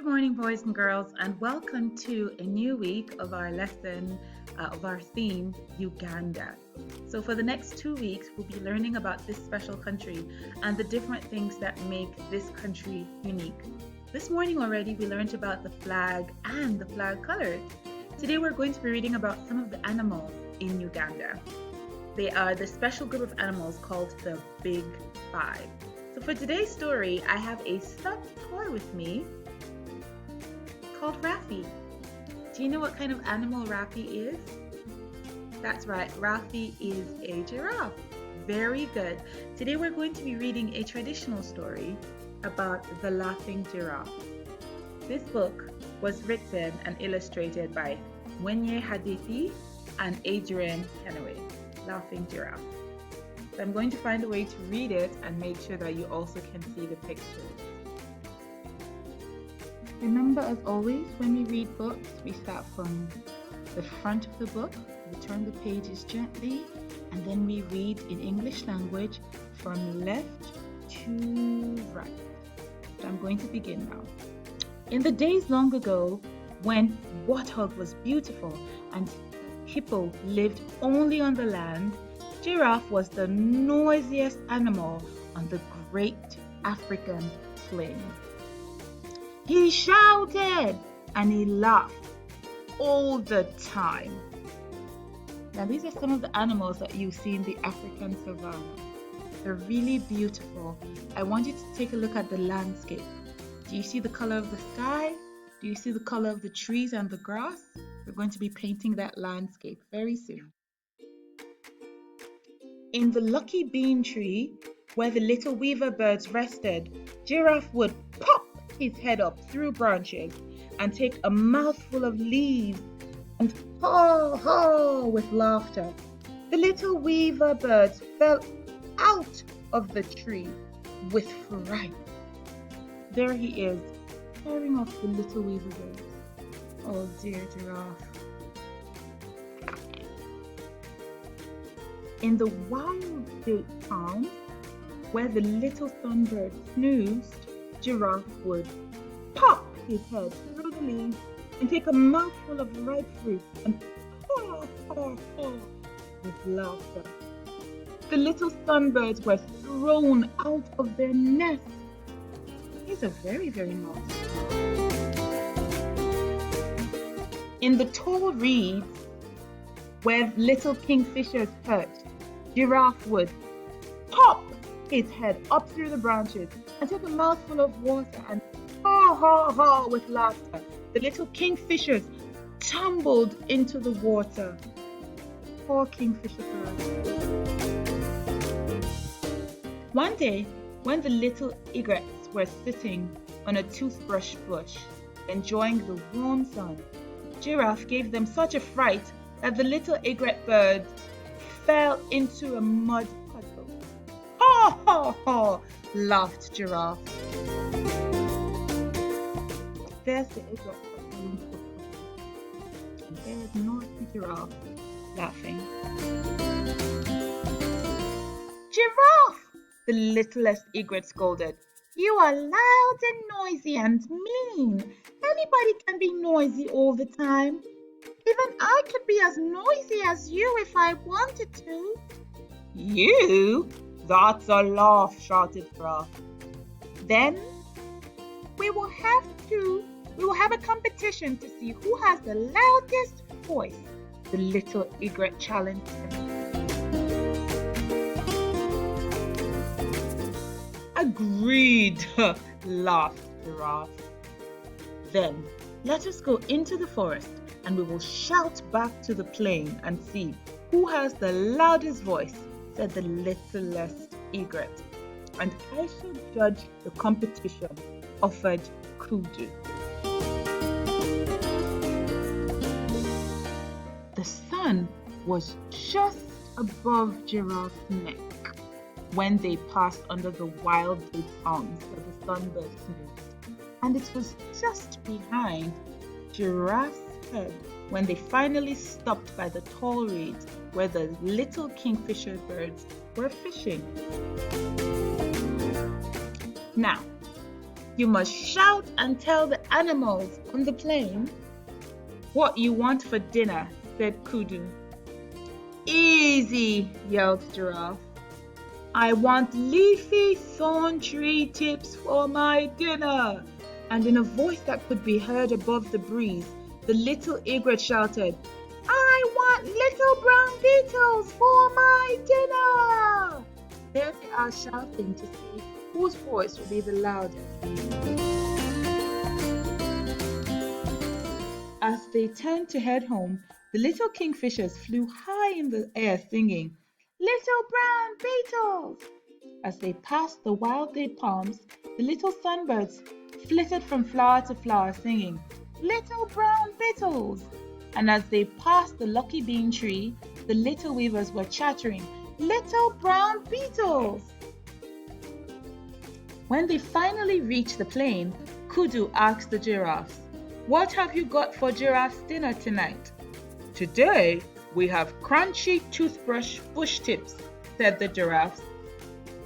morning, boys and girls, and welcome to a new week of our lesson of our theme, Uganda. So, for the next 2 weeks, we'll be learning about this special country and the different things that make this country unique. This morning already, we learned about the flag and the flag colors. Today, we're going to be reading about some of the animals in Uganda. They are the special group of animals called the Big Five. So for today's story, I have a stuffed toy with me called Raffy. Do you know what kind of animal Raffy is? That's right, Raffy is a giraffe. Very good. Today we're going to be reading a traditional story about the laughing giraffe. This book was written and illustrated by Wenye Hadithi and Adrian Kenaway, Laughing Giraffe. So I'm going to find a way to read it and make sure that you also can see the pictures. Remember, as always, when we read books, we start from the front of the book, we turn the pages gently, and then we read in English language from left to right. So I'm going to begin now. In the days long ago, when warthog was beautiful and hippo lived only on the land, giraffe was the noisiest animal on the great African plain. He shouted and he laughed all the time. Now, these are some of the animals that you see in the African savannah. They're really beautiful. I want you to take a look at the landscape. Do you see the color of the sky? Do you see the color of the trees and the grass? We're going to be painting that landscape very soon. In the lucky bean tree, where the little weaver birds rested, Giraffe would pop his head up through branches and take a mouthful of leaves and haw haw with laughter. The little weaver birds fell out of the tree with fright. There he is, tearing off the little weaver birds. Oh dear Giraffe. In the wild date palm, where the little sunbird snoozed, Giraffe would pop his head through the leaves and take a mouthful of ripe fruit and haw haw haw with laughter. The little sunbirds were thrown out of their nests. These are very, very naughty. In the tall reeds, where little kingfishers perched, Giraffe would pop his head up through the branches and take a mouthful of water and haw haw haw with laughter. The little kingfishers tumbled into the water. Poor kingfisher birds. One day, when the little egrets were sitting on a toothbrush bush, enjoying the warm sun, Giraffe gave them such a fright that the little egret birds fell into a mud puddle. Ha ha ha! Laughed Giraffe. There's the egret that fell into the puddle. And there's naughty Giraffe laughing. Giraffe! The littlest egret scolded. You are loud and noisy and mean. Anybody can be noisy all the time. Even I could be as noisy as you if I wanted to. You? That's a laugh, shouted Giraffe. Then we will have a competition to see who has the loudest voice, the little egret challenged him. Agreed, laughed Giraffe. Then let us go into the forest and we will shout back to the plain and see who has the loudest voice, said the littlest egret. And I shall judge the competition, offered Kudu. The sun was just above Giraffe's neck when they passed under the wild date palms where the sunbird snoozed, and it was just behind Giraffe's head when they finally stopped by the tall reeds where the little kingfisher birds were fishing. Now, You must shout and tell the animals on the plain what you want for dinner, said Kudu. Easy, yelled Giraffe. I want leafy thorn tree tips for my dinner. And in a voice that could be heard above the breeze, the little egret shouted, I want little brown beetles for my dinner. There they are shouting to see whose voice will be the loudest. As they turned to head home, the little kingfishers flew high in the air singing, Little brown beetles! As they passed the wild date palms, the little sunbirds flitted from flower to flower singing, Little brown beetles! And as they passed the lucky bean tree, the little weavers were chattering, Little brown beetles! When they finally reached the plain, Kudu asked the giraffes, What have you got for Giraffe's dinner tonight? Today, we have crunchy toothbrush bush tips, said the giraffes.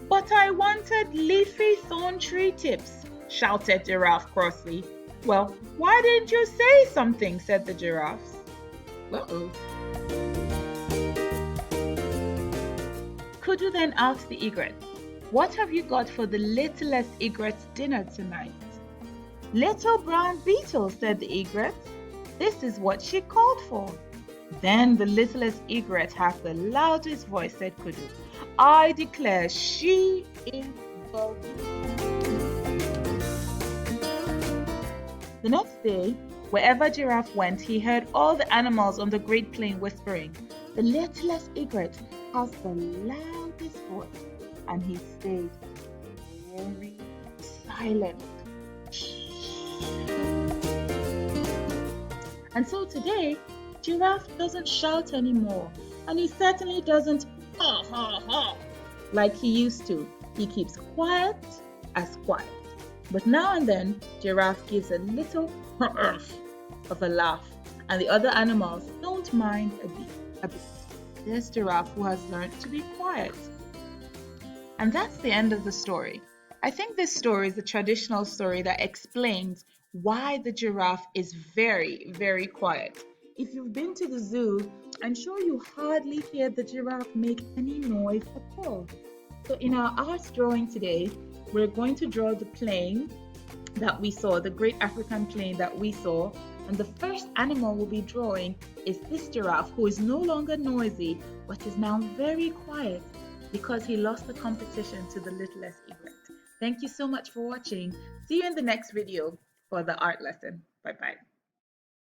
But I wanted leafy thorn tree tips, shouted Giraffe crossly. Well, why didn't you say something, said the giraffes. Uh-oh. Kudu then asked the egret, What have you got for the littlest egret's dinner tonight? Little brown beetles, said the egret. This is what she called for. Then the littlest egret has the loudest voice, said Kudu. I declare she is the The next day, wherever Giraffe went, he heard all the animals on the Great Plain whispering, The littlest egret has the loudest voice, and he stayed very silent. And so today, Giraffe doesn't shout anymore, and he certainly doesn't ha ha ha like he used to. He keeps quiet as quiet. But now and then, Giraffe gives a little of a laugh, and the other animals don't mind a bit. There's Giraffe who has learned to be quiet. And that's the end of the story. I think this story is a traditional story that explains why the giraffe is very, very quiet. If you've been to the zoo, I'm sure you hardly hear the giraffe make any noise at all. So in our art drawing today, we're going to draw the plain that we saw, the great African plain that we saw. And the first animal we'll be drawing is this giraffe, who is no longer noisy, but is now very quiet because he lost the competition to the littlest egret. Thank you so much for watching. See you in the next video for the art lesson. Bye-bye.